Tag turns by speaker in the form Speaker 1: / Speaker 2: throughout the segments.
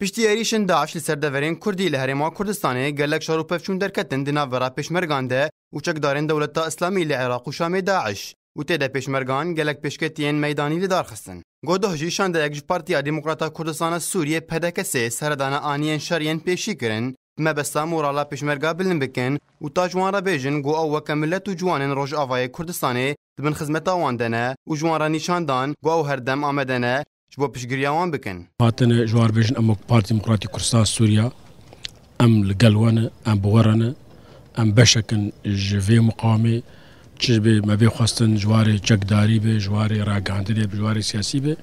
Speaker 1: پشتیاریشن داعش لسردەڤەرین کوردی لە هەرێما کوردستانê gelek şer û pevçûn derketin di nav vera pêşmergan de û çekdarên dewleta Islamî li Iraq û Şamê Daeş û tê de pêşmergan gelek pêşketiyên meydanî li dar xistin. Godoh jî şandeyek ji Partiya Demokrata Kurdistana Sûriye PDKSê seredana aniyên şeriyên pêşî kirin, mebesta morala pêşmerga bilind bikin û ta ji wan re bêjin got ew weke millet û ciwanên Rojavayê Kurdistanê dibin xizmeta wan de ne û ji wan re nîşandan got ew herdem amade ne ji bo piştgiriya wan bikin.
Speaker 2: هاتن جوار بيجن ام بارتي ديمقراطي كردستان سوريا ام القلوانه ام بورنه ام بشكن جفي مقاومه تشبه ما بيخواستن جواري جقداري به جواري راقاندري به جواري سياسي به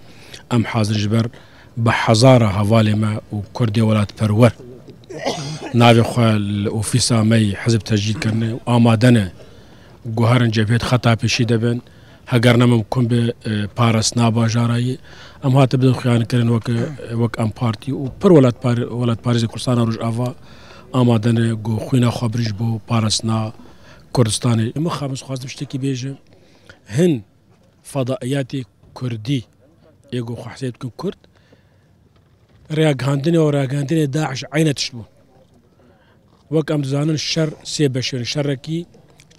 Speaker 2: ام حاضر جبر بحزاره هوالي ما وكردي ولات پرور ناوي خوال اوفيسا مي حزب تسجيل كرنه وامادنه گوهرن جبهت خطا پیشی دبن هەگەر نەمەمکن بێ پارەس ناباژارایی ئەم هاتە بدەن خیانەکردن وەک ئەم پارتی و پڕ وڵات پارێزی کوردستانە ڕۆژئاوا ئامادەنێ گۆ خوێنە خەبریش بۆ پارەسنا کوردستانی ئەمە خامس خوازم شتێکی بێژە هەن فەدائیاتی کوردی ئێگۆ خوحسێت بکەن کورد ڕاگەاندنێ و ڕاگەاندنێ داعش عینەتش بوو وەک ئەم دەزانن شەر سێ بەشێن شەڕێکی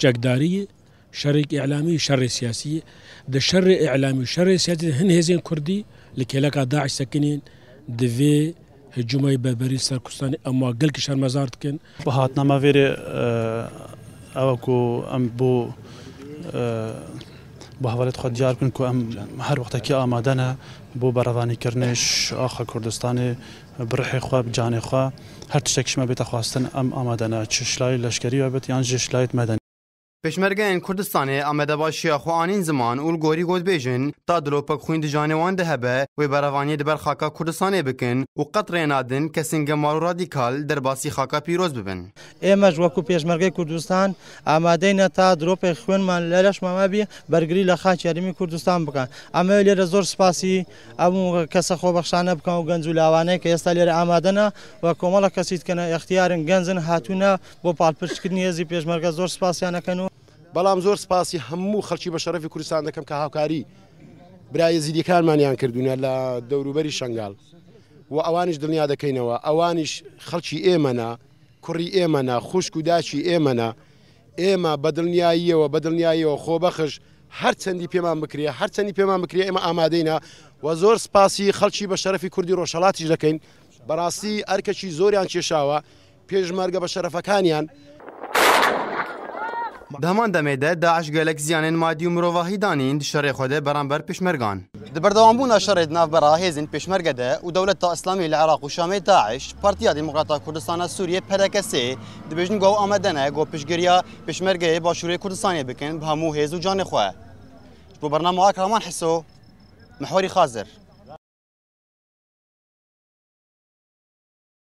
Speaker 2: جەکداریە شرك إعلامي شر سياسي ده شر إعلامي شر سياسي هن هزين كردي لكيلك داعش ساكنين دفي هجومي ببري سركستاني أما قلك شر مزارت كن
Speaker 3: بهاتنا ما فيري أوكو أم بو بحوالت خود جار كن كو أم هر وقت كي آمادنا بو برافاني كرنش آخر كردستاني برحي خوا بجاني خوا هر تشتكش ما بيت خواستن أم آمادنا تشلاي لشكري وبيت يعني جشلايت مدني
Speaker 1: پشمرگین کردستانê amedebaşiya xwe anîn ziman û gorî gotbêjin ta dilopek xwîn di canê wan de hebe wê berevaniyê di ber xaka Kurdistanê bikin û qet rê nadin kesên gemar û radîkal derbasî xaka pîroz bibin.
Speaker 4: ئێمەش وەکو پێشمەرگەی کوردستان ئامادەینە تا درۆپێک خوێنمان لە لەشمەمە بێ بەرگری لە خاک یاریمی کوردستان بکەن. ئەمە لێرە زۆر سپاسی ئەموو کەسە خۆبەخشانە بکەن و گەنج و لاوانەیە کە ئێستا لێرە ئامادەنە و کۆمەڵە کەسیت کەنە ئەختیارن گەنجن هاتوونە بۆ پاڵپشتکردنی هێزی پێشمەرگە زۆر سپاسیانەکەن.
Speaker 5: بەڵام زۆر سپاسی هەموو خەڵکی بە شەرەفی کوردستان دەکەم کە هاوکاری برایە زیدیەکانمانیان کردوونە لە دەوروبەری شنگال و ئەوانیش دڵنیا دەکەینەوە ئەوانیش خەڵکی ئێمەنا کوڕی ئێمەنا خوشک و داچی ئێمەنا ئێمە بەدڵنیاییەوە خۆبەخش هەر چەندی پێمان بکرێ هەر چەندی پێمان بکرێ ئێمە ئامادەینە و زۆر سپاسی خەڵکی بە شەرەفی کوردی ڕۆژهەڵاتیش دەکەین بەڕاستی ئەرکەکی زۆریان کێشاوە پێشمەرگە بە شەرەفەکانیان
Speaker 1: Di heman demê de Daeş gelek ziyanên madî û mirovahî danîn di şerê xwe de beramber pêşmergan. Di berdewambûna şerê di navbera hêzên pêşmerge de û dewleta Islamî li Iraq û Şamê Daeş, Partiya Demokrata Kurdistana Sûriye PDKSê dibêjin got amade ne got piştgiriya pêşmergeyê Başûrê Kurdistanê bikin bi hemû hêz û canê xwe. Ji bo bername Akraman Hiso, Mihwarî Xazir.